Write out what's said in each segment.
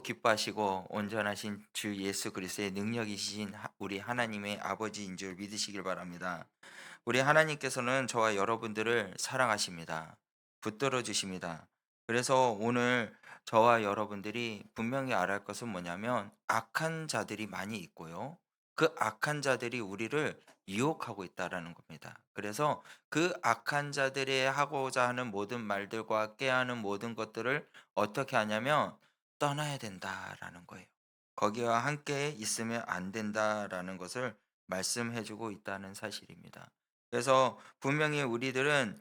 기뻐하시고 온전하신 주 예수 그리스도의 능력이신 우리 하나님의 아버지인 줄 믿으시길 바랍니다. 우리 하나님께서는 저와 여러분들을 사랑하십니다. 붙들어 주십니다. 그래서 오늘 저와 여러분들이 분명히 알아야 할 것은 뭐냐면 악한 자들이 많이 있고요. 그 악한 자들이 우리를 유혹하고 있다라는 겁니다. 그래서 그 악한 자들이 하고자 하는 모든 말들과 깨하는 모든 것들을 어떻게 하냐면 떠나야 된다라는 거예요. 거기와 함께 있으면 안 된다라는 것을 말씀해 주고 있다는 사실입니다. 그래서 분명히 우리들은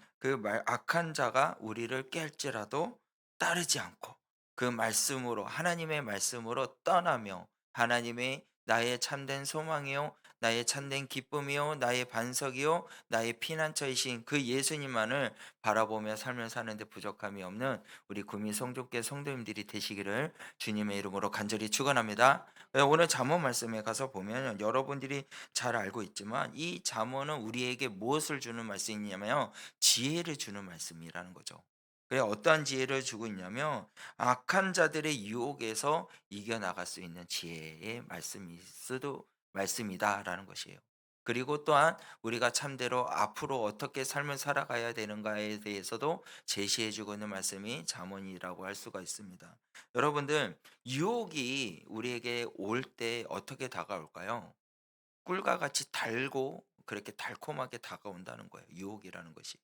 악한 자가 우리를 깰지라도 따르지 않고 그 말씀으로 하나님의 말씀으로 떠나며 하나님의 나의 참된 소망이요 나의 참된 기쁨이요 나의 반석이요 나의 피난처이신 그 예수님만을 바라보며 삶을 사는데 부족함이 없는 우리 구미 성족계 성도님들이 되시기를 주님의 이름으로 간절히 축원합니다. 오늘 잠언 말씀에 가서 보면 여러분들이 잘 알고 있지만 이 잠언은 우리에게 무엇을 주는 말씀이냐면 지혜를 주는 말씀이라는 거죠. 그래 어떠한 지혜를 주고 있냐면 악한 자들의 유혹에서 이겨나갈 수 있는 지혜의 말씀이다라는 것이에요. 그리고 또한 우리가 참대로 앞으로 어떻게 삶을 살아가야 되는가에 대해서도 제시해 주고 있는 말씀이 잠언이라고 할 수가 있습니다. 여러분들 유혹이 우리에게 올 때 어떻게 다가올까요? 꿀과 같이 달고 그렇게 달콤하게 다가온다는 거예요. 유혹이라는 것이.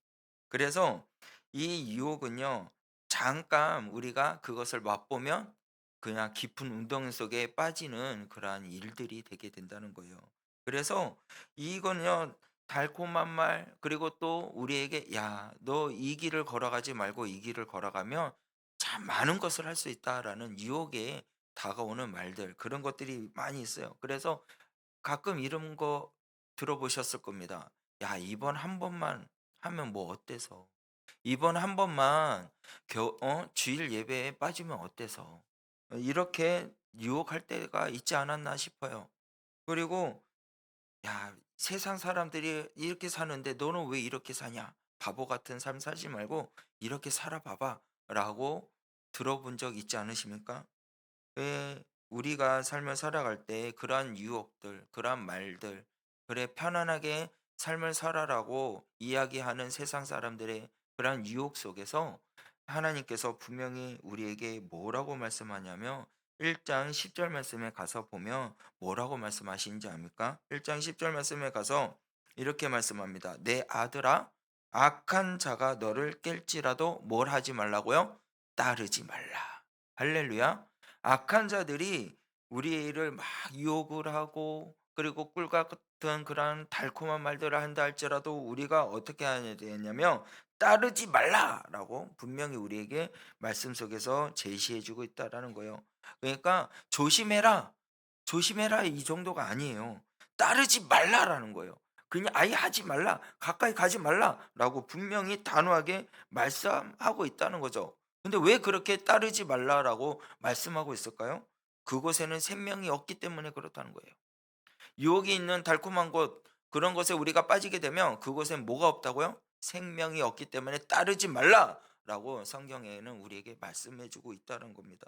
그래서 이 유혹은요. 잠깐 우리가 그것을 맛보면 그냥 깊은 운동 속에 빠지는 그러한 일들이 되게 된다는 거예요. 그래서 이거는요. 달콤한 말 그리고 또 우리에게 "야 너 이 길을 걸어가지 말고 이 길을 걸어가면 참 많은 것을 할 수 있다."라는 유혹에 다가오는 말들 그런 것들이 많이 있어요. 그래서 가끔 이런 거 들어보셨을 겁니다. "야 이번 한 번만 하면 뭐 어때서? 이번 한 번만 주일 예배에 빠지면 어때서?" 이렇게 유혹할 때가 있지 않았나 싶어요. 그리고 "야 세상 사람들이 이렇게 사는데 너는 왜 이렇게 사냐? 바보 같은 삶 살지 말고 이렇게 살아 봐봐."라고 들어본 적 있지 않으십니까? 왜 우리가 삶을 살아갈 때 그러한 유혹들, 그러한 말들, 그래 편안하게 삶을 살아라고 이야기하는 세상 사람들의 그러한 유혹 속에서 하나님께서 분명히 우리에게 뭐라고 말씀하냐면 1장 10절 말씀에 가서 보면 뭐라고 말씀하시는지 압니까? 1장 10절 말씀에 가서 이렇게 말씀합니다. "내 아들아 악한 자가 너를 깰지라도 뭘 하지 말라고요? 따르지 말라." 할렐루야. 악한 자들이 우리를 막 유혹을 하고 그리고 꿀과 같은 그런 달콤한 말들을 한다 할지라도 우리가 어떻게 해야 되냐면 따르지 말라라고 분명히 우리에게 말씀 속에서 제시해 주고 있다라는 거예요. 그러니까 조심해라. 조심해라 이 정도가 아니에요. 따르지 말라라는 거예요. 그냥 아예 하지 말라. 가까이 가지 말라라고 분명히 단호하게 말씀하고 있다는 거죠. 근데 왜 그렇게 따르지 말라라고 말씀하고 있을까요? 그곳에는 생명이 없기 때문에 그렇다는 거예요. 유혹이 있는 달콤한 곳 그런 것에 우리가 빠지게 되면 그곳엔 뭐가 없다고요? 생명이 없기 때문에 따르지 말라라고 성경에는 우리에게 말씀해 주고 있다는 겁니다.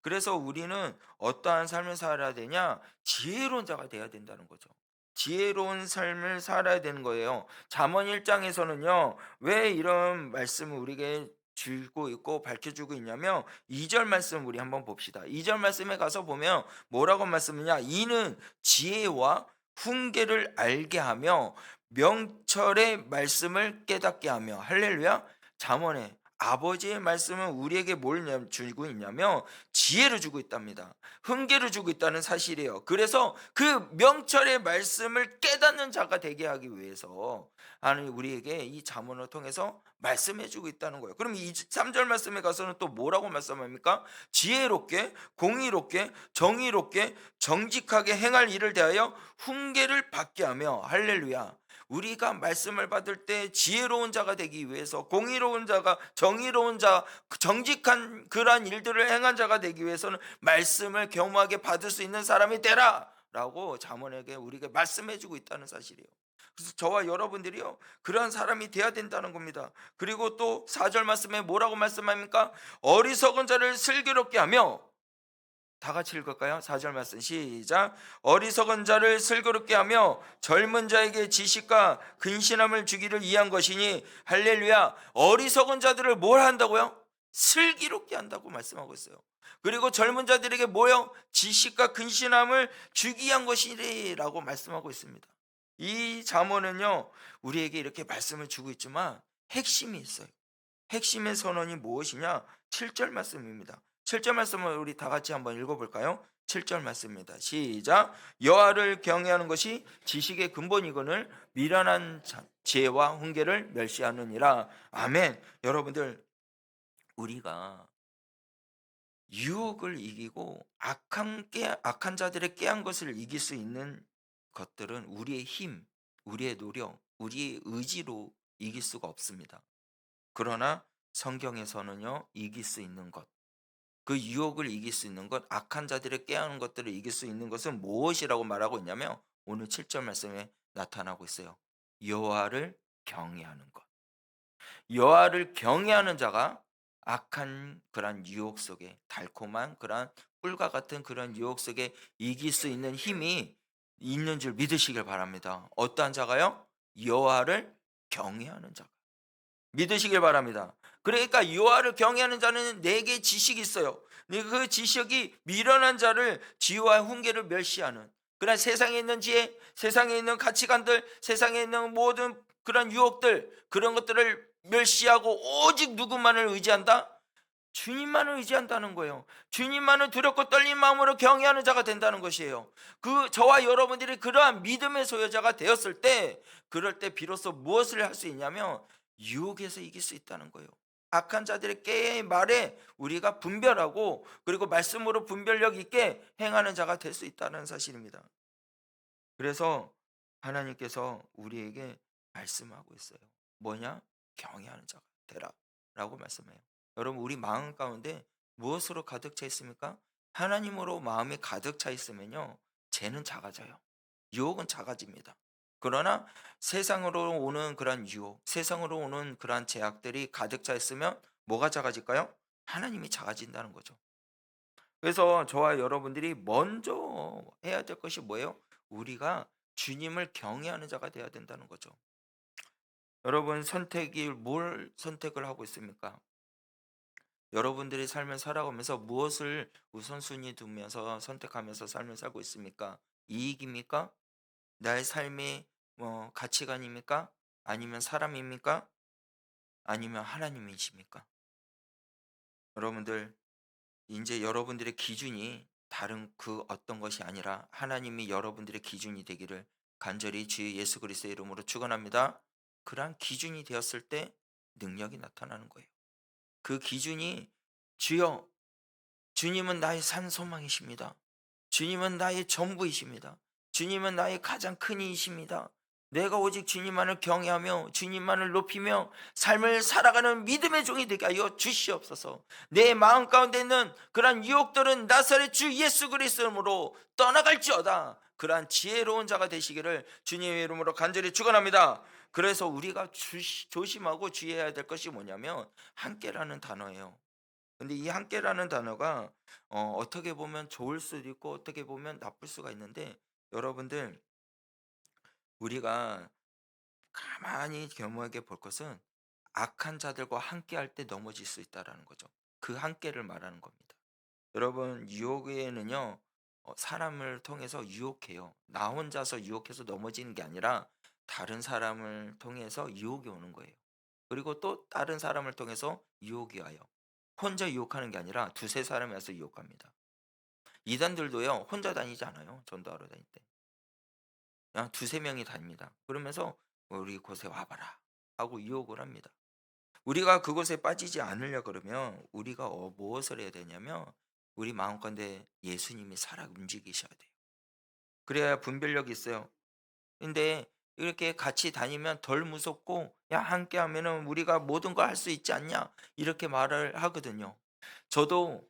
그래서 우리는 어떠한 삶을 살아야 되냐? 지혜로운 자가 되어야 된다는 거죠. 지혜로운 삶을 살아야 되는 거예요. 잠언 1장에서는요. 왜 이런 말씀을 우리에게 주고 있고 밝혀주고 있냐면 2절 말씀 우리 한번 봅시다. 2절 말씀에 가서 보면 뭐라고 말씀하냐? 이는 지혜와 훈계를 알게 하며 명철의 말씀을 깨닫게 하며 할렐루야. 잠언에 아버지의 말씀은 우리에게 뭘 주고 있냐면 지혜를 주고 있답니다. 훈계를 주고 있다는 사실이에요. 그래서 그 명철의 말씀을 깨닫는 자가 되게 하기 위해서 하나님 우리에게 이 잠언을 통해서 말씀해 주고 있다는 거예요. 그럼 이 3절 말씀에 가서는 또 뭐라고 말씀합니까? 지혜롭게 공의롭게 정의롭게 정직하게 행할 일을 대하여 훈계를 받게 하며 할렐루야. 우리가 말씀을 받을 때 지혜로운 자가 되기 위해서 공의로운 자가 정의로운 자 정직한 그러한 일들을 행한 자가 되기 위해서는 말씀을 겸허하게 받을 수 있는 사람이 되라 라고 자문에게 우리에게 말씀해 주고 있다는 사실이에요. 그래서 저와 여러분들이요 그러한 사람이 돼야 된다는 겁니다. 그리고 또 4절 말씀에 뭐라고 말씀합니까? 어리석은 자를 슬기롭게 하며 다 같이 읽을까요? 4절 말씀 시작. 어리석은 자를 슬기롭게 하며 젊은 자에게 지식과 근신함을 주기를 위한 것이니 할렐루야. 어리석은 자들을 뭘 한다고요? 슬기롭게 한다고 말씀하고 있어요. 그리고 젊은 자들에게 뭐요? 지식과 근신함을 주기 위한 것이라고 말씀하고 있습니다. 이 잠언은요, 우리에게 이렇게 말씀을 주고 있지만 핵심이 있어요. 핵심의 선언이 무엇이냐? 7절 말씀입니다. 7절 말씀을 우리 다 같이 한번 읽어볼까요? 7절 말씀입니다. 시작. 여호와를 경외하는 것이 지식의 근본이거늘 미련한 지혜와 훈계를 멸시하느니라. 아멘. 여러분들, 우리가 유혹을 이기고 악한 자들의 깨한 것을 이길 수 있는 것들은 우리의 힘, 우리의 노력, 우리의 의지로 이길 수가 없습니다. 그러나 성경에서는요, 이길 수 있는 것, 그 유혹을 이길 수 있는 것, 악한 자들의 깨하는 것들을 이길 수 있는 것은 무엇이라고 말하고 있냐면 오늘 7절 말씀에 나타나고 있어요. 여호와를 경외하는 것. 여호와를 경외하는 자가 악한 그런 유혹 속에, 달콤한 그런 꿀과 같은 그런 유혹 속에 이길 수 있는 힘이 있는 줄 믿으시길 바랍니다. 어떠한 자가요? 여호와를 경외하는 자. 믿으시길 바랍니다. 그러니까 여호와를 경외하는 자는 내게 지식이 있어요. 그 지식이 미련한 자를 지혜와 훈계를 멸시하는, 그런 세상에 있는 지혜, 세상에 있는 가치관들, 세상에 있는 모든 그런 유혹들, 그런 것들을 멸시하고 오직 누구만을 의지한다? 주님만을 의지한다는 거예요. 주님만을 두렵고 떨린 마음으로 경외하는 자가 된다는 것이에요. 그 저와 여러분들이 그러한 믿음의 소유자가 되었을 때, 그럴 때 비로소 무엇을 할 수 있냐면 유혹에서 이길 수 있다는 거예요. 악한 자들의 깨의 말에 우리가 분별하고, 그리고 말씀으로 분별력 있게 행하는 자가 될 수 있다는 사실입니다. 그래서 하나님께서 우리에게 말씀하고 있어요. 뭐냐? 경외하는 자가 되라 라고 말씀해요. 여러분, 우리 마음 가운데 무엇으로 가득 차 있습니까? 하나님으로 마음이 가득 차 있으면요, 죄는 작아져요. 유혹은 작아집니다. 그러나 세상으로 오는 그런 유혹, 세상으로 오는 그런 제약들이 가득 차 있으면 뭐가 작아질까요? 하나님이 작아진다는 거죠. 그래서 저와 여러분들이 먼저 해야 될 것이 뭐예요? 우리가 주님을 경외하는 자가 되어야 된다는 거죠. 여러분, 선택이 뭘 선택을 하고 있습니까? 여러분들이 삶을 살아가면서 무엇을 우선순위 두면서 선택하면서 삶을 살고 있습니까? 이익입니까? 나의 삶의 가치관입니까? 아니면 사람입니까? 아니면 하나님이십니까? 여러분들, 이제 여러분들의 기준이 다른 그 어떤 것이 아니라 하나님이 여러분들의 기준이 되기를 간절히 주 예수 그리스도의 이름으로 축원합니다. 그러한 기준이 되었을 때 능력이 나타나는 거예요. 그 기준이 주여, 주님은 나의 산 소망이십니다. 주님은 나의 전부이십니다. 주님은 나의 가장 큰 이이십니다. 내가 오직 주님만을 경외하며 주님만을 높이며 삶을 살아가는 믿음의 종이 되게 하여 주시옵소서. 내 마음 가운데 있는 그러한 유혹들은 나사렛 주 예수 그리스도로 떠나갈지어다. 그러한 지혜로운 자가 되시기를 주님의 이름으로 간절히 축원합니다. 그래서 우리가 조심하고 주의해야 될 것이 뭐냐면 함께라는 단어예요. 근데 이 함께라는 단어가 어떻게 보면 좋을 수도 있고 어떻게 보면 나쁠 수가 있는데, 여러분들, 우리가 가만히 겸허하게 볼 것은 악한 자들과 함께할 때 넘어질 수 있다라는 거죠. 그 함께를 말하는 겁니다. 여러분, 유혹에는요, 사람을 통해서 유혹해요. 나 혼자서 유혹해서 넘어지는 게 아니라 다른 사람을 통해서 유혹이 오는 거예요. 그리고 또 다른 사람을 통해서 유혹이 와요. 혼자 유혹하는 게 아니라 두세 사람이 와서 유혹합니다. 이단들도요, 혼자 다니지 않아요. 전도하러 다닐 때. 그냥 두세 명이 다닙니다. 그러면서 우리 곳에 와봐라 하고 유혹을 합니다. 우리가 그곳에 빠지지 않으려 그러면 우리가 무엇을 해야 되냐면 우리 마음가운데 예수님이 살아 움직이셔야 돼요. 그래야 분별력이 있어요. 근데 이렇게 같이 다니면 덜 무섭고, 야, 함께 하면은 우리가 모든 걸 할 수 있지 않냐, 이렇게 말을 하거든요. 저도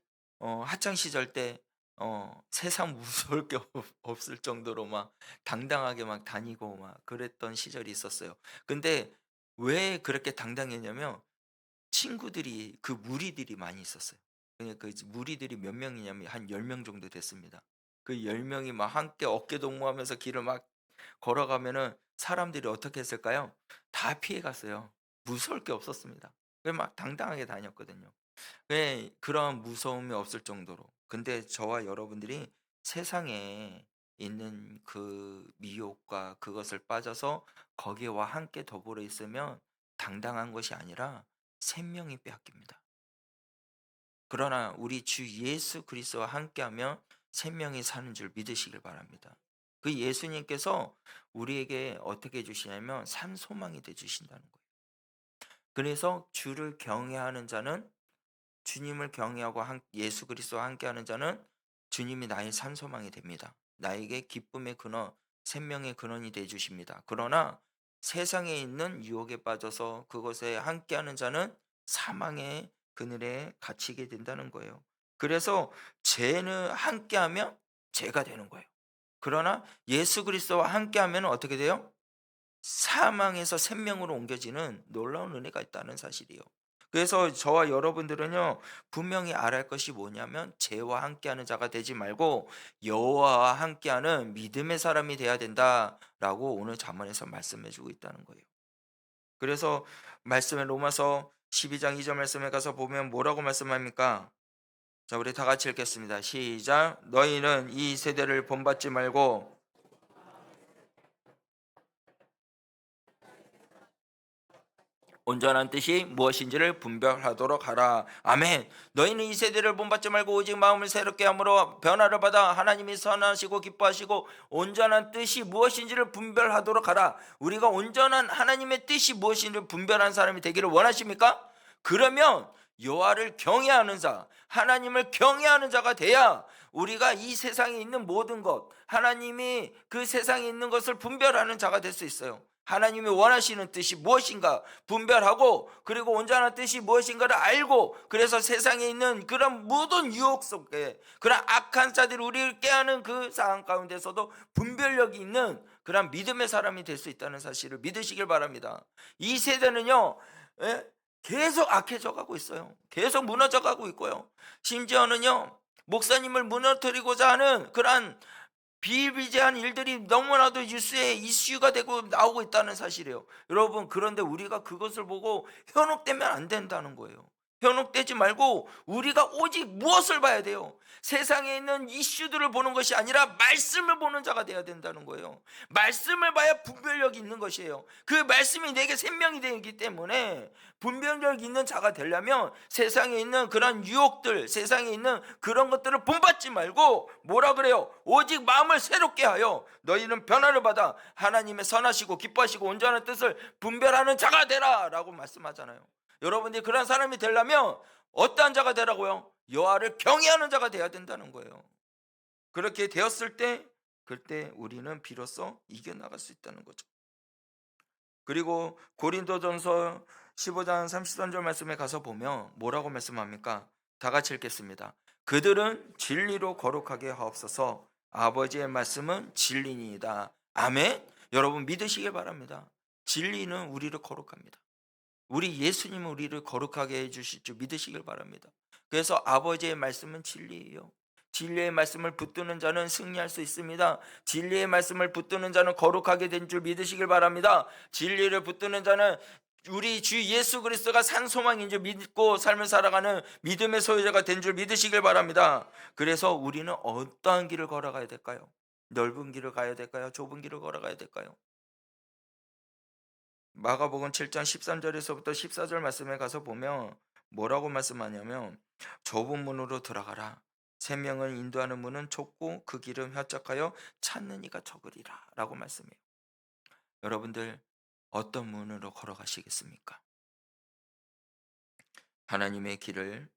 학창 시절 때 세상 무서울 게 없을 정도로 막 당당하게 막 다니고 막 그랬던 시절이 있었어요. 근데 왜 그렇게 당당했냐면 친구들이, 그 무리들이 많이 있었어요. 그러니까 이제 무리들이 몇 명이냐면 한 10명 정도 됐습니다. 그 10명이 막 함께 어깨 동무하면서 길을 막 걸어가면은 사람들이 어떻게 했을까요? 다 피해 갔어요. 무서울 게 없었습니다. 그냥 막 당당하게 다녔거든요. 왜 그런 무서움이 없을 정도로. 근데 저와 여러분들이 세상에 있는 그 미혹과 그것을 빠져서 거기와 함께 더불어 있으면 당당한 것이 아니라 생명이 빼앗깁니다. 그러나 우리 주 예수 그리스도와 함께하면 생명이 사는 줄 믿으시길 바랍니다. 그 예수님께서 우리에게 어떻게 해 주시냐면 산 소망이 돼 주신다는 거예요. 그래서 주를 경외하는 자는 주님을 경외하고 예수 그리스도와 함께하는 자는 주님이 나의 산 소망이 됩니다. 나에게 기쁨의 근원, 생명의 근원이 돼 주십니다. 그러나 세상에 있는 유혹에 빠져서 그것에 함께하는 자는 사망의 그늘에 갇히게 된다는 거예요. 그래서 죄는 함께하면 죄가 되는 거예요. 그러나 예수 그리스도와 함께하면 어떻게 돼요? 사망에서 생명으로 옮겨지는 놀라운 은혜가 있다는 사실이요. 그래서 저와 여러분들은요, 분명히 알아야 할 것이 뭐냐면 죄와 함께하는 자가 되지 말고 여호와와 함께하는 믿음의 사람이 돼야 된다라고 오늘 잠언에서 말씀해 주고 있다는 거예요. 그래서 말씀에 로마서 12장 2절 말씀에 가서 보면 뭐라고 말씀합니까? 자, 우리 다 같이 읽겠습니다. 시작. 너희는 이 세대를 본받지 말고 온전한 뜻이 무엇인지를 분별하도록 하라. 아멘. 너희는 이 세대를 본받지 말고 오직 마음을 새롭게 함으로 변화를 받아 하나님이 선하시고 기뻐하시고 온전한 뜻이 무엇인지를 분별하도록 하라. 우리가 온전한 하나님의 뜻이 무엇인지를 분별한 사람이 되기를 원하십니까? 그러면 여호와를 경외하는 자, 하나님을 경외하는 자가 돼야 우리가 이 세상에 있는 모든 것, 하나님이 그 세상에 있는 것을 분별하는 자가 될 수 있어요. 하나님이 원하시는 뜻이 무엇인가 분별하고, 그리고 온전한 뜻이 무엇인가를 알고, 그래서 세상에 있는 그런 모든 유혹 속에 그런 악한 자들이 우리를 깨하는 그 상황 가운데서도 분별력이 있는 그런 믿음의 사람이 될 수 있다는 사실을 믿으시길 바랍니다. 이 세대는요, 예? 계속 악해져 가고 있어요. 계속 무너져 가고 있고요. 심지어는요, 목사님을 무너뜨리고자 하는 그러한 비일비재한 일들이 너무나도 뉴스에 이슈가 되고 나오고 있다는 사실이에요. 여러분, 그런데 우리가 그것을 보고 현혹되면 안 된다는 거예요. 현혹되지 말고 우리가 오직 무엇을 봐야 돼요? 세상에 있는 이슈들을 보는 것이 아니라 말씀을 보는 자가 되어야 된다는 거예요. 말씀을 봐야 분별력이 있는 것이에요. 그 말씀이 내게 생명이 되기 때문에 분별력 있는 자가 되려면 세상에 있는 그런 유혹들, 세상에 있는 그런 것들을 본받지 말고 뭐라 그래요? 오직 마음을 새롭게 하여 너희는 변화를 받아 하나님의 선하시고 기뻐하시고 온전한 뜻을 분별하는 자가 되라 라고 말씀하잖아요. 여러분들이 그런 사람이 되려면 어떠한 자가 되라고요? 여호와를 경외하는 자가 돼야 된다는 거예요. 그렇게 되었을 때 그때 우리는 비로소 이겨나갈 수 있다는 거죠. 그리고 고린도전서 15장 33절 말씀에 가서 보면 뭐라고 말씀합니까? 다 같이 읽겠습니다. 그들은 진리로 거룩하게 하옵소서. 아버지의 말씀은 진리니이다. 아멘. 여러분 믿으시길 바랍니다. 진리는 우리를 거룩합니다. 우리 예수님은 우리를 거룩하게 해주실 줄 믿으시길 바랍니다. 그래서 아버지의 말씀은 진리예요. 진리의 말씀을 붙드는 자는 승리할 수 있습니다. 진리의 말씀을 붙드는 자는 거룩하게 된 줄 믿으시길 바랍니다. 진리를 붙드는 자는 우리 주 예수 그리스도가 산 소망인 줄 믿고 삶을 살아가는 믿음의 소유자가 된 줄 믿으시길 바랍니다. 그래서 우리는 어떠한 길을 걸어가야 될까요? 넓은 길을 가야 될까요? 좁은 길을 걸어가야 될까요? 마가복음 7장 13절에서부터 14절 말씀에 가서 보면 뭐라고 말씀하냐면 좁은 문으로 들어가라. 생명을 인도하는 문은 좁고 그 길은 협착하여 찾는 이가 적으리라 라고 말씀해요. 여러분들 어떤 문으로 걸어가시겠습니까? 하나님의 길을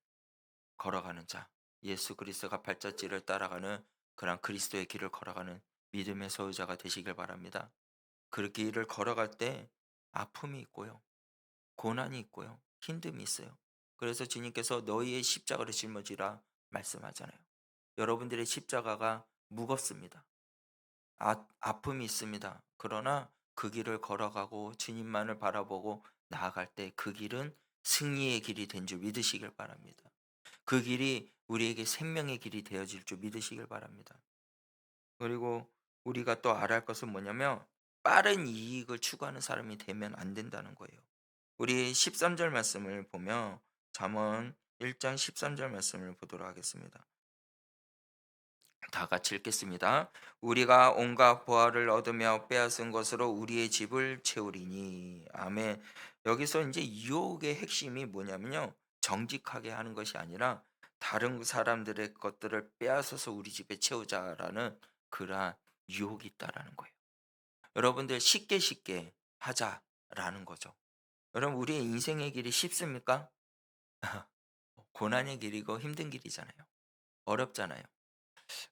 걸어가는 자, 예수 그리스도가 발자취를 따라가는 그런 그리스도의 길을 걸어가는 믿음의 소유자가 되시길 바랍니다. 그 길을 걸어갈 때 아픔이 있고요, 고난이 있고요, 힘듦이 있어요. 그래서 주님께서 너희의 십자가를 짊어지라 말씀하잖아요. 여러분들의 십자가가 무겁습니다. 아픔이 있습니다. 그러나 그 길을 걸어가고 주님만을 바라보고 나아갈 때 그 길은 승리의 길이 된 줄 믿으시길 바랍니다. 그 길이 우리에게 생명의 길이 되어질 줄 믿으시길 바랍니다. 그리고 우리가 또 알아야 할 것은 뭐냐면 빠른 이익을 추구하는 사람이 되면 안 된다는 거예요. 우리 13절 말씀을 보면 잠언 1장 13절 말씀을 보도록 하겠습니다. 다 같이 읽겠습니다. 우리가 온갖 보화를 얻으며 빼앗은 것으로 우리의 집을 채우리니. 아멘. 여기서 이제 유혹의 핵심이 뭐냐면요. 정직하게 하는 것이 아니라 다른 사람들의 것들을 빼앗아서 우리 집에 채우자라는 그러한 유혹이 있다라는 거예요. 여러분들 쉽게 쉽게 하자라는 거죠. 여러분 우리의 인생의 길이 쉽습니까? 고난의 길이고 힘든 길이잖아요. 어렵잖아요.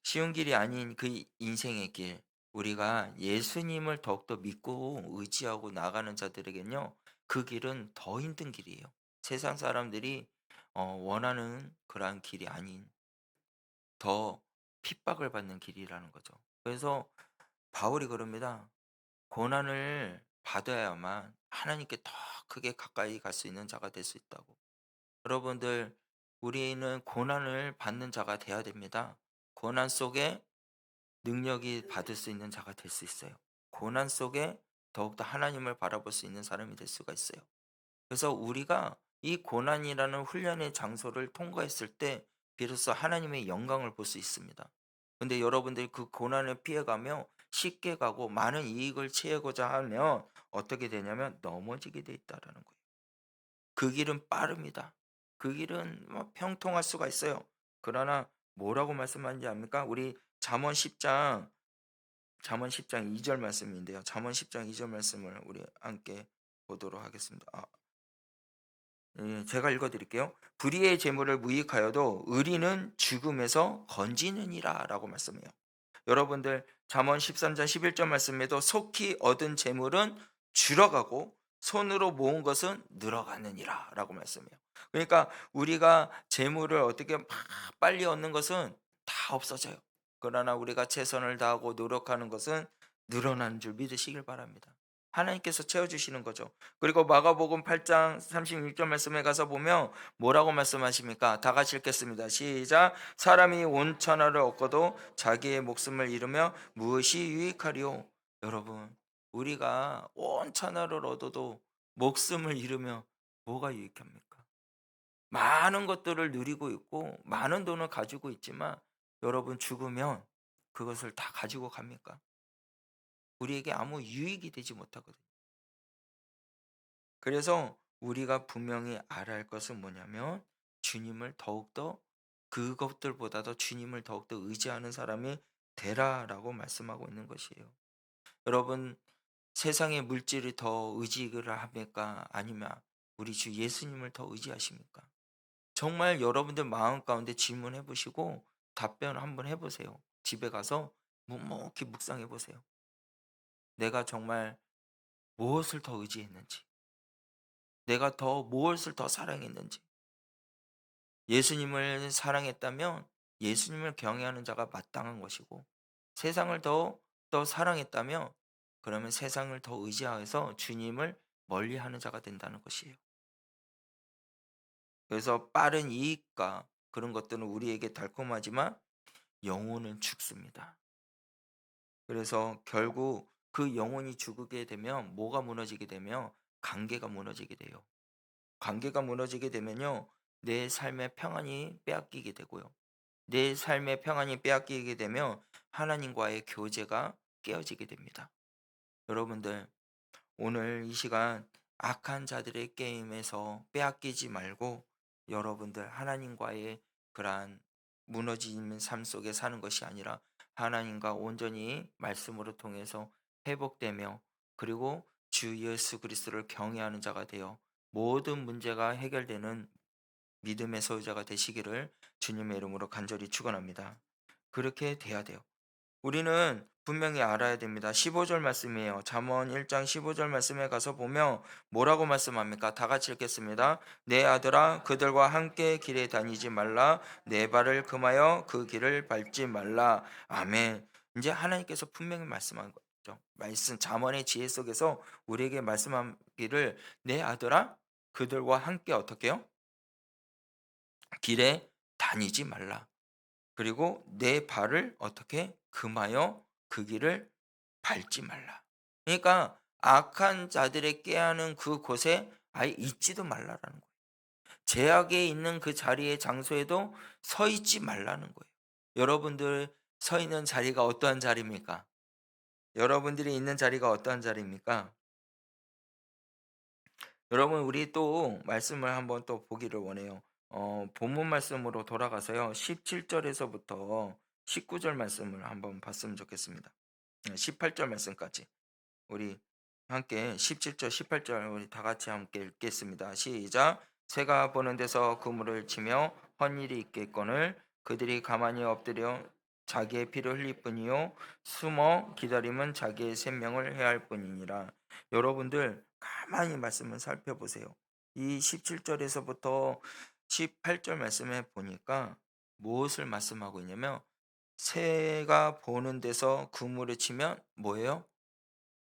쉬운 길이 아닌 그 인생의 길, 우리가 예수님을 더욱더 믿고 의지하고 나가는 자들에겐요, 그 길은 더 힘든 길이에요. 세상 사람들이 원하는 그러한 길이 아닌 더 핍박을 받는 길이라는 거죠. 그래서 바울이 그럽니다. 고난을 받아야만 하나님께 더 크게 가까이 갈 수 있는 자가 될 수 있다고. 여러분들, 우리는 고난을 받는 자가 돼야 됩니다. 고난 속에 능력이 받을 수 있는 자가 될 수 있어요. 고난 속에 더욱더 하나님을 바라볼 수 있는 사람이 될 수가 있어요. 그래서 우리가 이 고난이라는 훈련의 장소를 통과했을 때 비로소 하나님의 영광을 볼 수 있습니다. 근데 여러분들이 그 고난을 피해가며 쉽게 가고 많은 이익을 취하고자 하면 어떻게 되냐면 넘어지게 돼 있다라는 거예요. 그 길은 빠릅니다. 그 길은 평통할 수가 있어요. 그러나 뭐라고 말씀하는지 압니까? 우리 잠언 10장 2절 말씀인데요. 잠언 10장 2절 말씀을 우리 함께 보도록 하겠습니다. 예, 제가 읽어 드릴게요. 불의의 재물을 무익하여도 의리는 죽음에서 건지느니라라고 말씀해요. 여러분들 잠언 13장 11절 말씀에도 속히 얻은 재물은 줄어가고 손으로 모은 것은 늘어가느니라라고 말씀해요. 그러니까 우리가 재물을 어떻게 막 빨리 얻는 것은 다 없어져요. 그러나 우리가 최선을 다하고 노력하는 것은 늘어나는 줄 믿으시길 바랍니다. 하나님께서 채워주시는 거죠. 그리고 마가복음 8장 36절 말씀에 가서 보면 뭐라고 말씀하십니까? 다 같이 읽겠습니다. 시작. 사람이 온 천하를 얻고도 자기의 목숨을 잃으며 무엇이 유익하리요? 여러분, 우리가 온 천하를 얻어도 목숨을 잃으며 뭐가 유익합니까? 많은 것들을 누리고 있고 많은 돈을 가지고 있지만 여러분 죽으면 그것을 다 가지고 갑니까? 우리에게 아무 유익이 되지 못하거든요. 그래서 우리가 분명히 알아야 할 것은 뭐냐면 주님을 더욱더 그것들보다도 주님을 더욱더 의지하는 사람이 되라라고 말씀하고 있는 것이에요. 여러분 세상의 물질이 더 의지를 합니까? 아니면 우리 주 예수님을 더 의지하십니까? 정말 여러분들 마음 가운데 질문해 보시고 답변을 한번 해 보세요. 집에 가서 묵묵히 묵상해 보세요. 내가 정말 무엇을 더 의지했는지, 내가 더 무엇을 더 사랑했는지. 예수님을 사랑했다면 예수님을 경외하는 자가 마땅한 것이고 세상을 더 사랑했다면 그러면 세상을 더 의지하여서 주님을 멀리하는 자가 된다는 것이에요. 그래서 빠른 이익과 그런 것들은 우리에게 달콤하지만 영혼은 죽습니다. 그래서 결국 그 영혼이 죽게 되면 뭐가 무너지게 되면 관계가 무너지게 돼요. 관계가 무너지게 되면요. 내 삶의 평안이 빼앗기게 되고요. 내 삶의 평안이 빼앗기게 되면 하나님과의 교제가 깨어지게 됩니다. 여러분들 오늘 이 시간 악한 자들의 게임에서 빼앗기지 말고 여러분들 하나님과의 그러한 무너지는 삶 속에 사는 것이 아니라 하나님과 온전히 말씀으로 통해서 회복되며 그리고 주 예수 그리스도를 경외하는 자가 되어 모든 문제가 해결되는 믿음의 소유자가 되시기를 주님의 이름으로 간절히 축원합니다. 그렇게 돼야 돼요. 우리는 분명히 알아야 됩니다. 15절 말씀이에요. 잠언 1장 15절 말씀에 가서 보면 뭐라고 말씀합니까? 다 같이 읽겠습니다. 내 아들아 그들과 함께 길에 다니지 말라. 내 발을 금하여 그 길을 밟지 말라. 아멘. 이제 하나님께서 분명히 말씀한 거죠. 말씀 잠언의 지혜 속에서 우리에게 말씀하기를 내 아들아 그들과 함께 어떻게 해요? 길에 다니지 말라. 그리고 내 발을 어떻게 금하여 그 길을 밟지 말라. 그러니까 악한 자들의 꾀하는 그곳에 아예 있지도 말라라는 거예요. 죄악에 있는 그 자리의 장소에도 서 있지 말라는 거예요. 여러분들 서 있는 자리가 어떠한 자리입니까? 여러분들이 있는 자리가 어떠한 자리입니까? 여러분 우리 또 말씀을 한번 또 보기를 원해요. 본문 말씀으로 돌아가서요. 17절에서부터 19절 말씀을 한번 봤으면 좋겠습니다. 18절 말씀까지. 우리 함께 17절, 18절 우리 다 같이 함께 읽겠습니다. 시작. 새가 보는 데서 그물을 치며 헛일이 있겠거늘 그들이 가만히 엎드려 자기의 피를 흘릴 뿐이요 숨어 기다림은 자기의 생명을 해할 뿐이니라. 여러분들 가만히 말씀을 살펴보세요. 이 17절에서부터 18절 말씀에 보니까 무엇을 말씀하고 있냐면 새가 보는 데서 그물을 치면 뭐예요?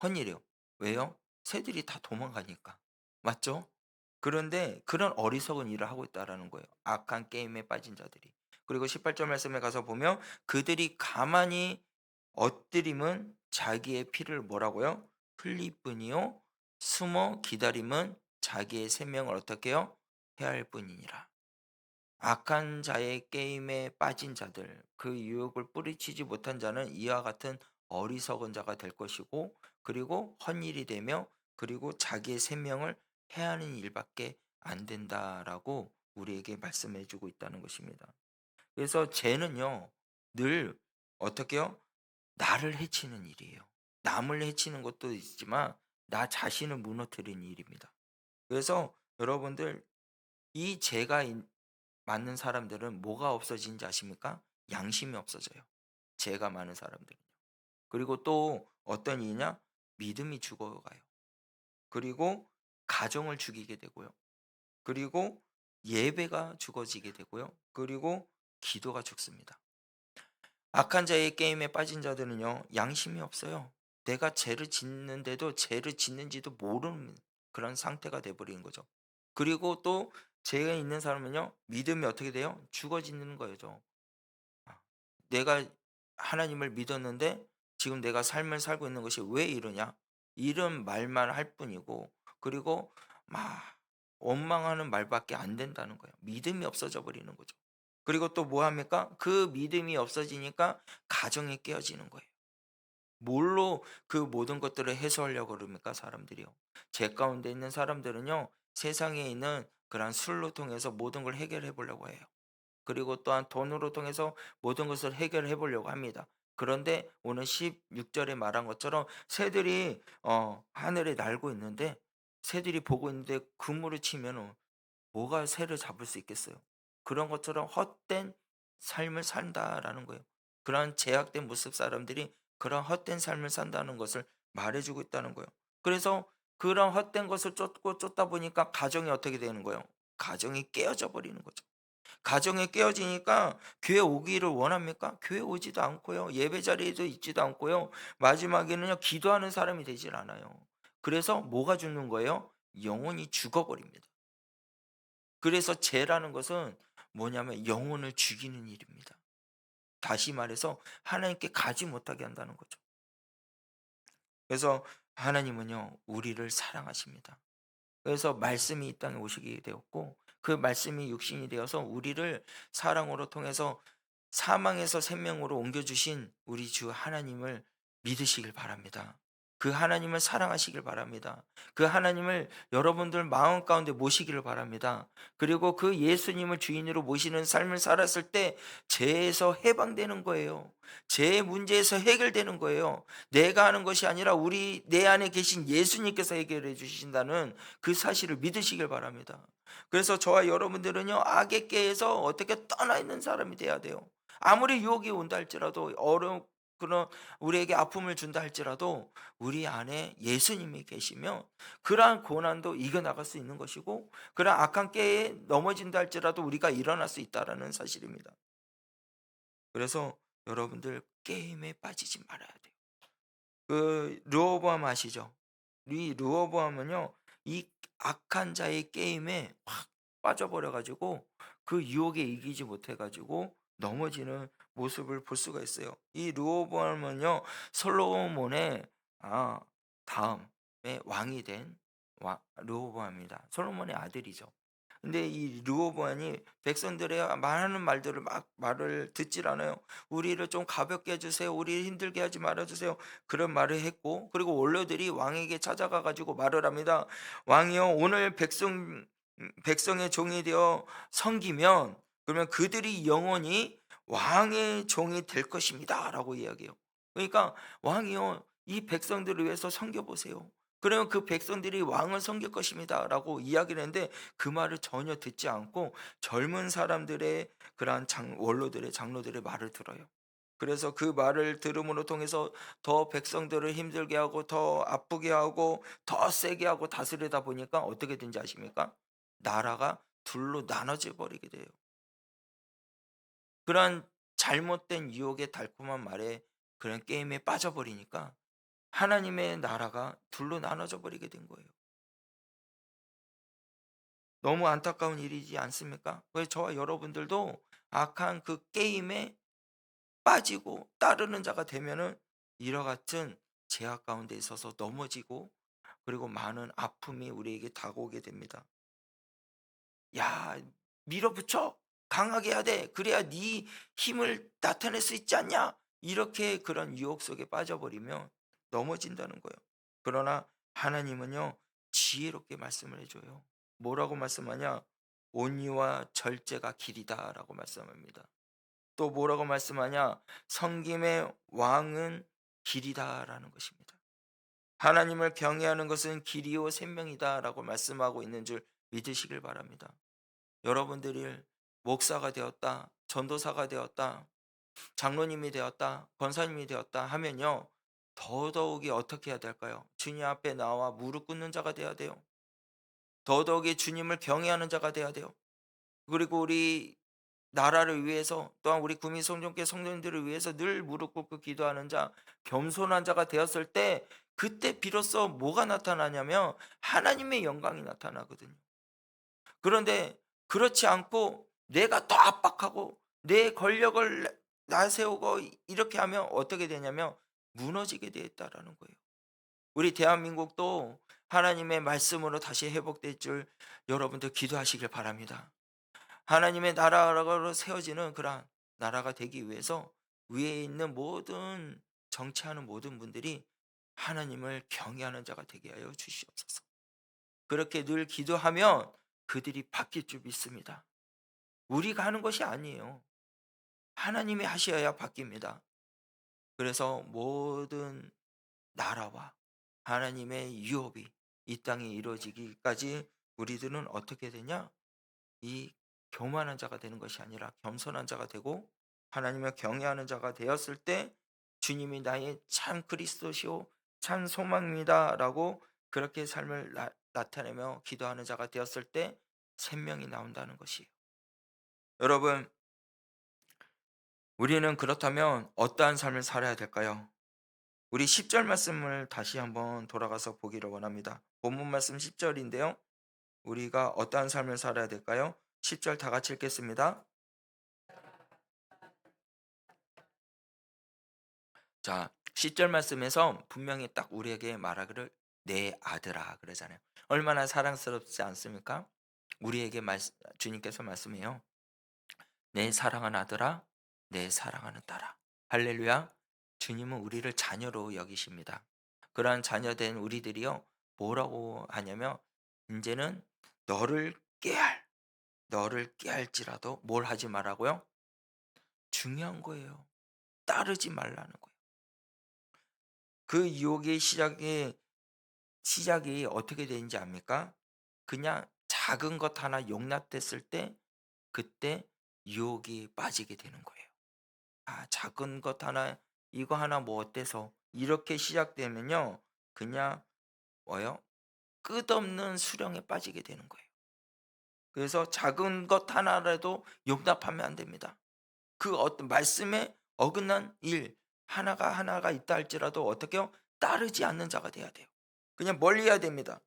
헌일이요. 왜요? 새들이 다 도망가니까. 맞죠? 그런데 그런 어리석은 일을 하고 있다라는 거예요. 악한 게임에 빠진 자들이. 그리고 18절 말씀에 가서 보면 그들이 가만히 엎드림은 자기의 피를 뭐라고요? 흘릴 뿐이요. 숨어 기다림은 자기의 생명을 어떻게 해요? 해야 할 뿐이니라. 악한 자의 게임에 빠진 자들, 그 유혹을 뿌리치지 못한 자는 이와 같은 어리석은 자가 될 것이고, 그리고 헛일이 되며, 그리고 자기의 생명을 해하는 일밖에 안 된다라고 우리에게 말씀해 주고 있다는 것입니다. 그래서 죄는요, 늘 어떻게요? 나를 해치는 일이에요. 남을 해치는 것도 있지만, 나 자신을 무너뜨리는 일입니다. 그래서 여러분들, 이 죄가 많은 사람들은 뭐가 없어지는지 아십니까? 양심이 없어져요. 죄가 많은 사람들은요. 그리고 또 어떤 이유냐? 믿음이 죽어가요. 그리고 가정을 죽이게 되고요. 그리고 예배가 죽어지게 되고요. 그리고 기도가 죽습니다. 악한 자의 게임에 빠진 자들은요, 양심이 없어요. 내가 죄를 짓는데도 죄를 짓는지도 모르는 그런 상태가 돼버리는 거죠. 그리고 또 죄가 있는 사람은요, 믿음이 어떻게 돼요? 죽어지는 거죠. 아, 내가 하나님을 믿었는데 지금 내가 삶을 살고 있는 것이 왜 이러냐? 이런 말만 할 뿐이고, 그리고 막 원망하는 말밖에 안 된다는 거예요. 믿음이 없어져 버리는 거죠. 그리고 또 뭐 합니까? 그 믿음이 없어지니까 가정이 깨어지는 거예요. 뭘로 그 모든 것들을 해소하려고 그럽니까? 사람들이요. 죄 가운데 있는 사람들은요, 세상에 있는 그러한 술로 통해서 모든 걸 해결해 보려고 해요. 그리고 또한 돈으로 통해서 모든 것을 해결해 보려고 합니다. 그런데 오늘 16절에 말한 것처럼 새들이 하늘에 날고 있는데, 새들이 보고 있는데 그물을 치면 뭐가 새를 잡을 수 있겠어요? 그런 것처럼 헛된 삶을 산다라는 거예요. 그러한 제약된 모습 사람들이 그런 헛된 삶을 산다는 것을 말해주고 있다는 거예요. 그래서 그런 헛된 것을 쫓고 쫓다 보니까 가정이 어떻게 되는 거예요? 가정이 깨어져 버리는 거죠. 가정이 깨어지니까 교회 오기를 원합니까? 교회 오지도 않고요. 예배 자리에도 있지도 않고요. 마지막에는요, 기도하는 사람이 되질 않아요. 그래서 뭐가 죽는 거예요? 영혼이 죽어버립니다. 그래서 죄라는 것은 뭐냐면 영혼을 죽이는 일입니다. 다시 말해서 하나님께 가지 못하게 한다는 거죠. 그래서 하나님은요, 우리를 사랑하십니다. 그래서 말씀이 이 땅에 오시게 되었고, 그 말씀이 육신이 되어서 우리를 사랑으로 통해서 사망에서 생명으로 옮겨주신 우리 주 하나님을 믿으시길 바랍니다. 그 하나님을 사랑하시길 바랍니다. 그 하나님을 여러분들 마음 가운데 모시기를 바랍니다. 그리고 그 예수님을 주인으로 모시는 삶을 살았을 때 죄에서 해방되는 거예요. 죄의 문제에서 해결되는 거예요. 내가 하는 것이 아니라 우리 내 안에 계신 예수님께서 해결해 주신다는 그 사실을 믿으시길 바랍니다. 그래서 저와 여러분들은요, 악의 꾀에서 어떻게 떠나 있는 사람이 돼야 돼요. 아무리 유혹이 온다 할지라도, 어려운 그런 우리에게 아픔을 준다 할지라도 우리 안에 예수님이 계시면 그러한 고난도 이겨나갈 수 있는 것이고, 그러한 악한 깨에 넘어진다 할지라도 우리가 일어날 수 있다는 사실입니다. 그래서 여러분들 게임에 빠지지 말아야 돼요. 그 르호보암 아시죠? 이 르호보암은요, 이 악한 자의 게임에 확 빠져버려 가지고 그 유혹에 이기지 못해 가지고 넘어지는 모습을 볼 수가 있어요. 이 르호보암은요, 솔로몬의 아 다음에 왕이 된 르호보암입니다. 솔로몬의 아들이죠. 근데 이 르호보암이 백성들의 말하는 말들을 막 말을 듣질 않아요. "우리를 좀 가볍게 해 주세요. 우리를 힘들게 하지 말아 주세요." 그런 말을 했고, 그리고 원로들이 왕에게 찾아가 가지고 말을 합니다. "왕이여, 오늘 백성의 종이 되어 섬기면 그러면 그들이 영원히 왕의 종이 될 것입니다."라고 이야기해요. 그러니까 "왕이여, 이 백성들을 위해서 섬겨 보세요. 그러면 그 백성들이 왕을 섬길 것입니다."라고 이야기를 했는데, 그 말을 전혀 듣지 않고 젊은 사람들의 그러한 원로들의 장로들의 말을 들어요. 그래서 그 말을 들음으로 통해서 더 백성들을 힘들게 하고 더 아프게 하고 더 세게 하고 다스리다 보니까 어떻게 된지 아십니까? 나라가 둘로 나눠져 버리게 돼요. 그러한 잘못된 유혹의 달콤한 말에, 그런 게임에 빠져버리니까 하나님의 나라가 둘로 나눠져 버리게 된 거예요. 너무 안타까운 일이지 않습니까? 그래서 저와 여러분들도 악한 그 게임에 빠지고 따르는 자가 되면은 이와 같은 제약 가운데 있어서 넘어지고, 그리고 많은 아픔이 우리에게 다가오게 됩니다. "야, 밀어붙여. 강하게 해야 돼. 그래야 네 힘을 나타낼 수 있지 않냐?" 이렇게 그런 유혹 속에 빠져버리면 넘어진다는 거예요. 그러나 하나님은요, 지혜롭게 말씀을 해 줘요. 뭐라고 말씀하냐? "온유와 절제가 길이다."라고 말씀합니다. 또 뭐라고 말씀하냐? "섬김의 왕은 길이다."라는 것입니다. 하나님을 경외하는 것은 길이요 생명이다라고 말씀하고 있는 줄 믿으시길 바랍니다. 여러분들이 목사가 되었다, 전도사가 되었다, 장로님이 되었다, 권사님이 되었다 하면요, 더더욱이 어떻게 해야 될까요? 주님 앞에 나와 무릎 꿇는 자가 돼야 돼요. 더더욱이 주님을 경외하는 자가 돼야 돼요. 그리고 우리 나라를 위해서, 또한 우리 구민 성전교 성도님들을 위해서 늘 무릎 꿇고 기도하는 자, 겸손한 자가 되었을 때, 그때 비로소 뭐가 나타나냐면 하나님의 영광이 나타나거든요. 그런데 그렇지 않고 내가 더 압박하고 내 권력을 나세우고 이렇게 하면 어떻게 되냐면 무너지게 되어 있다라는 거예요. 우리 대한민국도 하나님의 말씀으로 다시 회복될 줄 여러분들 기도하시길 바랍니다. 하나님의 나라로 세워지는 그러한 나라가 되기 위해서 위에 있는 모든 정치하는 모든 분들이 하나님을 경외하는 자가 되게 하여 주시옵소서. 그렇게 늘 기도하면 그들이 바뀔 줄 믿습니다. 우리가 하는 것이 아니에요. 하나님이 하셔야 바뀝니다. 그래서 모든 나라와 하나님의 유업이 이 땅에 이루어지기까지 우리들은 어떻게 되냐? 이 교만한 자가 되는 것이 아니라 겸손한 자가 되고, 하나님을 경외하는 자가 되었을 때 주님이 나의 참 그리스도시요 참 소망입니다라고 그렇게 삶을 나타내며 기도하는 자가 되었을 때 생명이 나온다는 것이에요. 여러분, 우리는 그렇다면 어떠한 삶을 살아야 될까요? 우리 10절 말씀을 다시 한번 돌아가서 보기를 원합니다. 본문 말씀 10절인데요. 우리가 어떠한 삶을 살아야 될까요? 10절 다 같이 읽겠습니다. 자, 10절 말씀에서 분명히 딱 우리에게 말하기를 내 아들아 그러잖아요. 얼마나 사랑스럽지 않습니까? 우리에게 주님께서 말씀해요. 내 사랑하는 아들아, 내 사랑하는 딸아. 할렐루야. 주님은 우리를 자녀로 여기십니다. 그러한 자녀된 우리들이요, 뭐라고 하냐면 이제는 너를 깨할 너를 깨할지라도 뭘 하지 말라고요? 중요한 거예요. 따르지 말라는 거예요. 그 유혹의 시작이 어떻게 되는지 압니까? 그냥 작은 것 하나 용납됐을 때 그때 유혹이 빠지게 되는 거예요. 아, 작은 것 하나, 이거 하나 뭐 어때서 이렇게 시작되면요, 그냥 뭐요? 끝없는 수렁에 빠지게 되는 거예요. 그래서 작은 것 하나라도 용납하면 안 됩니다. 그 어떤 말씀에 어긋난 일 하나가 있다 할지라도 어떻게요? 따르지 않는 자가 돼야 돼요. 그냥 멀리 해야 됩니다.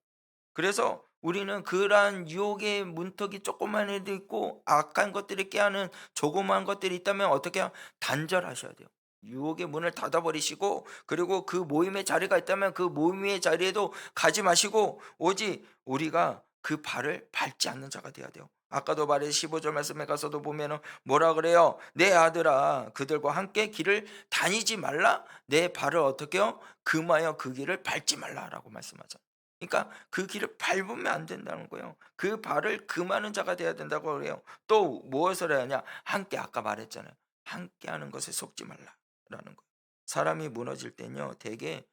그래서 우리는 그러한 유혹의 문턱이 조그만 애도 있고 악한 것들이 깨하는 조그마한 것들이 있다면 어떻게 해요? 단절하셔야 돼요. 유혹의 문을 닫아 버리시고, 그리고 그 모임의 자리가 있다면 그 모임의 자리에도 가지 마시고 오직 우리가 그 발을 밟지 않는 자가 돼야 돼요. 아까도 말해 15절 말씀에 가서도 보면은 뭐라 그래요? "내 아들아 그들과 함께 길을 다니지 말라. 내 발을 어떻게 요 금하여 그 길을 밟지 말라."라고 말씀하죠. 그러니까 그 길을 밟으면 안 된다는 거예요. 그 발을 금하는 자가 돼야 된다고 그래요. 또 무엇을 해야 하냐? 함께, 아까 말했잖아요. 함께하는 것에 속지 말라라는 거예요. 사람이 무너질 때는요, 대개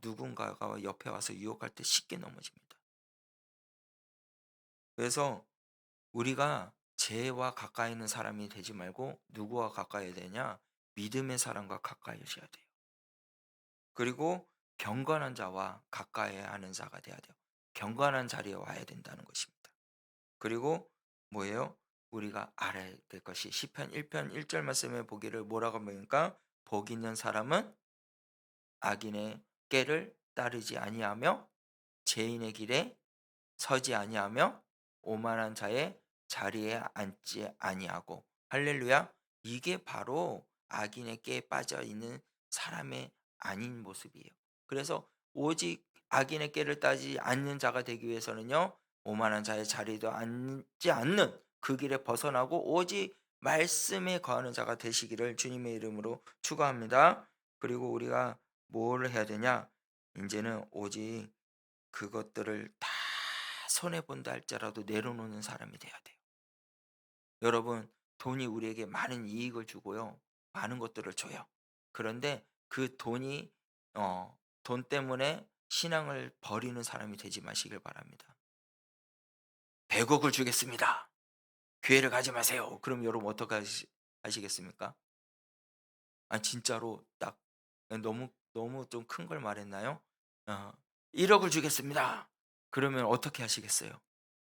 누군가가 옆에 와서 유혹할 때 쉽게 넘어집니다. 그래서 우리가 죄와 가까이 있는 사람이 되지 말고 누구와 가까이 되냐? 믿음의 사람과 가까이 하셔야 돼요. 그리고 경건한 자와 가까이 하는 자가 돼야 돼요. 경건한 자리에 와야 된다는 것입니다. 그리고 뭐예요? 우리가 알아야 될 것이 시편 1편 1절 말씀에 보기를 뭐라고 합니까? 복 있는 사람은 악인의 꾀를 따르지 아니하며 죄인의 길에 서지 아니하며 오만한 자의 자리에 앉지 아니하고. 할렐루야. 이게 바로 악인의 깨에 빠져 있는 사람의 아닌 모습이에요. 그래서 오직 악인의 깨를 따지 않는 자가 되기 위해서는요, 오만한 자의 자리도 앉지 않는 그 길에 벗어나고 오직 말씀에 거하는 자가 되시기를 주님의 이름으로 축원합니다. 그리고 우리가 뭘 해야 되냐? 이제는 오직 그것들을 다 손해 본다 할지라도 내려놓는 사람이 돼야 돼요. 여러분, 돈이 우리에게 많은 이익을 주고요. 많은 것들을 줘요. 그런데 그 돈이 돈 때문에 신앙을 버리는 사람이 되지 마시길 바랍니다. 100억을 주겠습니다. 교회를 가지 마세요. 그럼 여러분 어떻게 하시겠습니까? 아 진짜로 딱 너무 너무 좀 큰 걸 말했나요? 어 1억을 주겠습니다. 그러면 어떻게 하시겠어요?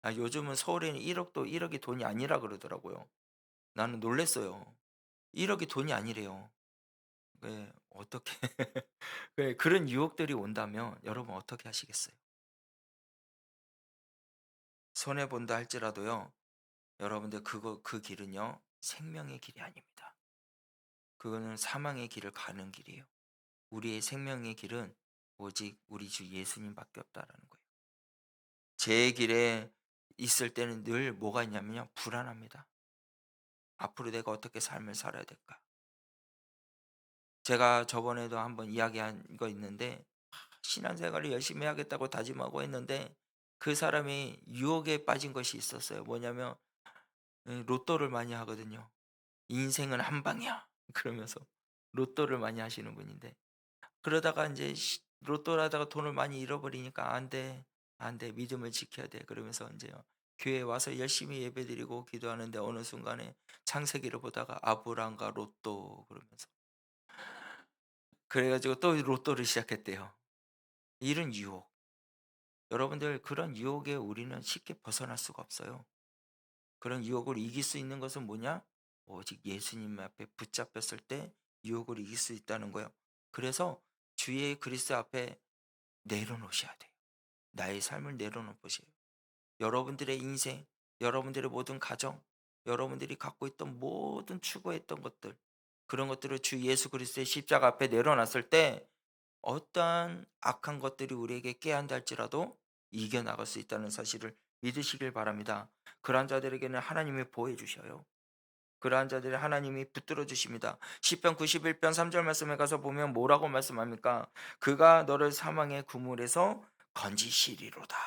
아 요즘은 서울에는 1억도 1억이 돈이 아니라 그러더라고요. 나는 놀랐어요. 1억이 돈이 아니래요. 네. 어떻게 네, 그런 유혹들이 온다면 여러분 어떻게 하시겠어요? 손해 본다 할지라도요. 여러분들 그 길은요. 생명의 길이 아닙니다. 그거는 사망의 길을 가는 길이에요. 우리의 생명의 길은 오직 우리 주 예수님밖에 없다라는 거예요. 제 길에 있을 때는 늘 뭐가 있냐면요. 불안합니다. 앞으로 내가 어떻게 삶을 살아야 될까? 제가 저번에도 한번 이야기한 거 있는데 신앙생활을 열심히 하겠다고 다짐하고 했는데 그 사람이 유혹에 빠진 것이 있었어요. 뭐냐면 로또를 많이 하거든요. "인생은 한 방이야." 그러면서 로또를 많이 하시는 분인데 그러다가 이제 로또를 하다가 돈을 많이 잃어버리니까 "안 돼. 안 돼. 믿음을 지켜야 돼." 그러면서 이제 교회에 와서 열심히 예배드리고 기도하는데 어느 순간에 창세기를 보다가 아브람과 로또 그러면서 그래 가지고 또 로또를 시작했대요. 이런 유혹. 여러분들 그런 유혹에 우리는 쉽게 벗어날 수가 없어요. 그런 유혹을 이길 수 있는 것은 뭐냐? 오직 예수님 앞에 붙잡혔을 때 유혹을 이길 수 있다는 거예요. 그래서 주의 그리스도 앞에 내려놓으셔야 돼요. 나의 삶을 내려놓으세요. 여러분들의 인생, 여러분들의 모든 가정, 여러분들이 갖고 있던 모든 추구했던 것들, 그런 것들을 주 예수 그리스도의 십자가 앞에 내려놨을 때 어떠한 악한 것들이 우리에게 깨한다 할지라도 이겨나갈 수 있다는 사실을 믿으시길 바랍니다. 그러한 자들에게는 하나님이 보호해 주셔요. 그러한 자들을 하나님이 붙들어 주십니다. 시편 91편 3절 말씀에 가서 보면 뭐라고 말씀합니까? 그가 너를 사망의 그물에서 건지시리로다.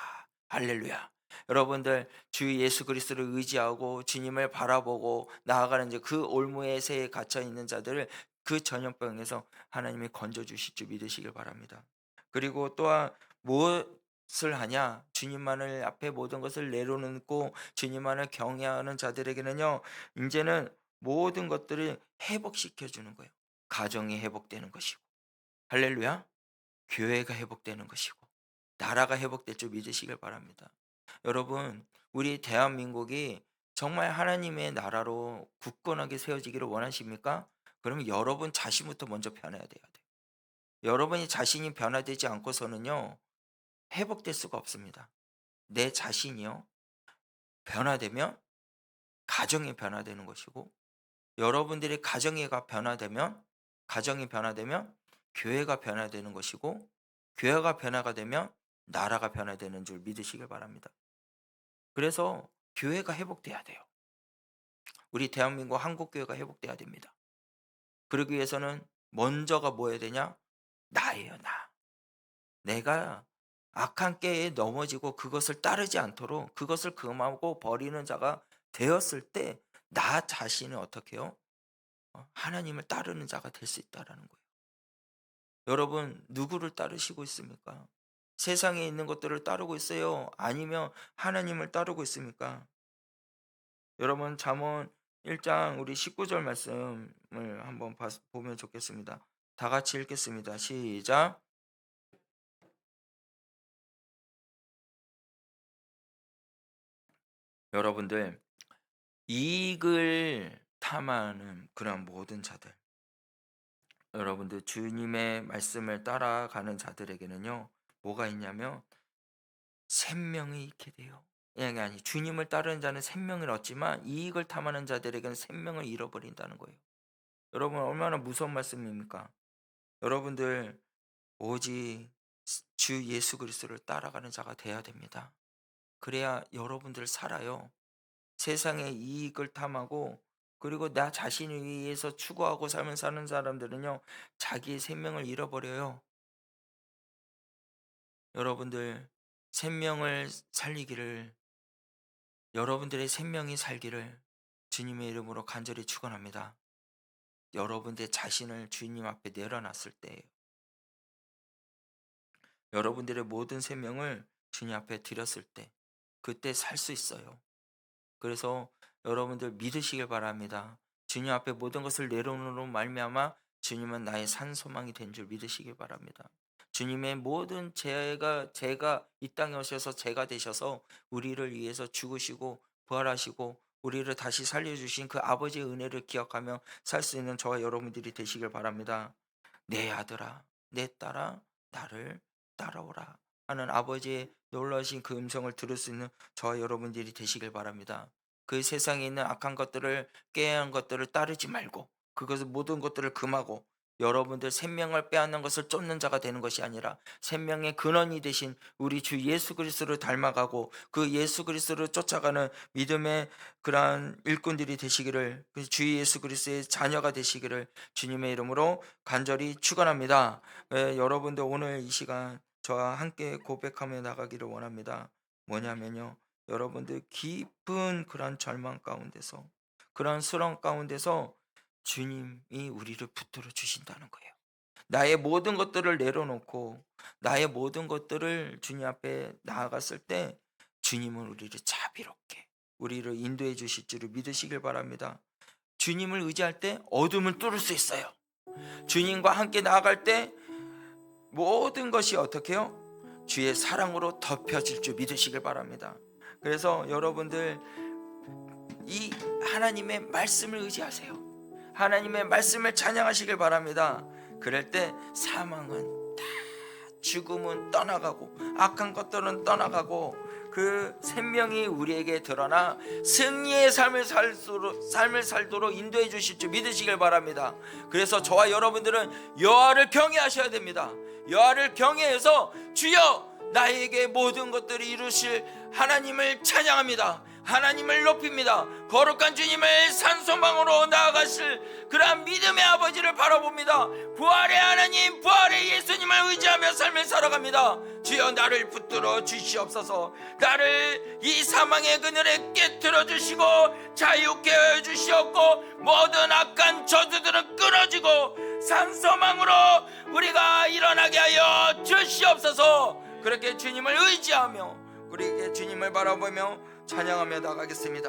할렐루야. 여러분들 주 예수 그리스도를 의지하고 주님을 바라보고 나아가는 이제 그 올무의 새에 갇혀 있는 자들을 그 전염병에서 하나님이 건져 주실 줄 믿으시길 바랍니다. 그리고 또한 무엇을 하냐? 주님만을 앞에 모든 것을 내려놓고 주님만을 경외하는 자들에게는요. 인제는 모든 것들을 회복시켜 주는 거예요. 가정이 회복되는 것이고 할렐루야. 교회가 회복되는 것이고 나라가 회복될 줄 믿으시길 바랍니다. 여러분 우리 대한민국이 정말 하나님의 나라로 굳건하게 세워지기를 원하십니까? 그러면 여러분 자신부터 먼저 변해야 돼요. 여러분이 자신이 변화되지 않고서는요. 회복될 수가 없습니다. 내 자신이요 변화되면 가정이 변화되는 것이고, 여러분들의 가정이 변화되면 교회가 변화되는 것이고, 교회가 변화가 되면 나라가 변화되는 줄 믿으시길 바랍니다. 그래서 교회가 회복돼야 돼요. 우리 대한민국 한국교회가 회복돼야 됩니다. 그러기 위해서는 먼저가 뭐여야 되냐? 나예요, 나. 내가 악한 깨에 넘어지고 그것을 따르지 않도록 그것을 금하고 버리는 자가 되었을 때 나 자신을 어떻게 해요? 하나님을 따르는 자가 될 수 있다라는 거예요. 여러분 누구를 따르시고 있습니까? 세상에 있는 것들을 따르고 있어요? 아니면 하나님을 따르고 있습니까? 여러분 잠언 1장 우리 19절 말씀을 한번 보면 좋겠습니다. 다 같이 읽겠습니다. 시작. 여러분들 이익을 탐하는 그런 모든 자들, 여러분들 주님의 말씀을 따라가는 자들에게는요 뭐가 있냐면 생명이 있게 돼요. 아니 주님을 따르는 자는 생명을 얻지만 이익을 탐하는 자들에게는 생명을 잃어버린다는 거예요. 여러분 얼마나 무서운 말씀입니까? 여러분들 오직 주 예수 그리스도를 따라가는 자가 돼야 됩니다. 그래야 여러분들 살아요. 세상의 이익을 탐하고 그리고 나 자신을 위해서 추구하고 삶을 사는 사람들은요 자기의 생명을 잃어버려요. 여러분들 생명을 살리기를, 여러분들의 생명이 살기를 주님의 이름으로 간절히 축원합니다. 여러분들 자신을 주님 앞에 내려놨을 때예요. 여러분들의 모든 생명을 주님 앞에 드렸을 때 그때 살 수 있어요. 그래서 여러분들 믿으시길 바랍니다. 주님 앞에 모든 것을 내려놓으로 말미암아 주님은 나의 산 소망이 된 줄 믿으시길 바랍니다. 주님의 모든 제가 이 땅에 오셔서 제가 되셔서 우리를 위해서 죽으시고 부활하시고 우리를 다시 살려주신 그 아버지의 은혜를 기억하며 살 수 있는 저와 여러분들이 되시길 바랍니다. 내 아들아, 내 딸아, 나를 따라오라 하는 아버지의 놀라신 그 음성을 들을 수 있는 저와 여러분들이 되시길 바랍니다. 그 세상에 있는 악한 것들을, 깨한 것들을 따르지 말고 그것을 모든 것들을 금하고 여러분들 생명을 빼앗는 것을 쫓는 자가 되는 것이 아니라 생명의 근원이 되신 우리 주 예수 그리스도를 닮아가고 그 예수 그리스도를 쫓아가는 믿음의 그러한 일꾼들이 되시기를, 그 주 예수 그리스도의 자녀가 되시기를 주님의 이름으로 간절히 축원합니다. 여러분들 오늘 이 시간 저와 함께 고백하며 나가기를 원합니다. 뭐냐면요, 여러분들 깊은 그런 절망 가운데서, 그런 수렁 가운데서 주님이 우리를 붙들어 주신다는 거예요. 나의 모든 것들을 내려놓고 나의 모든 것들을 주님 앞에 나아갔을 때 주님은 우리를 자비롭게 우리를 인도해 주실 줄을 믿으시길 바랍니다. 주님을 의지할 때 어둠을 뚫을 수 있어요. 주님과 함께 나아갈 때 모든 것이 어떻게 해요? 주의 사랑으로 덮여질 줄 믿으시길 바랍니다. 그래서 여러분들 이 하나님의 말씀을 의지하세요. 하나님의 말씀을 찬양하시길 바랍니다. 그럴 때 사망은 다, 죽음은 떠나가고 악한 것들은 떠나가고 그 생명이 우리에게 드러나 승리의 삶을 살도록 인도해 주실 줄 믿으시길 바랍니다. 그래서 저와 여러분들은 여호와를 경외하셔야 됩니다. 여호와를 경외해서 주여 나에게 모든 것들을 이루실 하나님을 찬양합니다. 하나님을 높입니다. 거룩한 주님을 산소망으로 나아가실 그러한 믿음의 아버지를 바라봅니다. 부활의 하나님, 부활의 예수님을 의지하며 삶을 살아갑니다. 주여 나를 붙들어 주시옵소서. 나를 이 사망의 그늘에 깨트려 주시고 자유케 해 주시옵고 모든 악한 저주들은 끊어지고 산소망으로 우리가 일어나게 하여 주시옵소서. 그렇게 주님을 의지하며 우리에게 주님을 바라보며 찬양하며 나가겠습니다.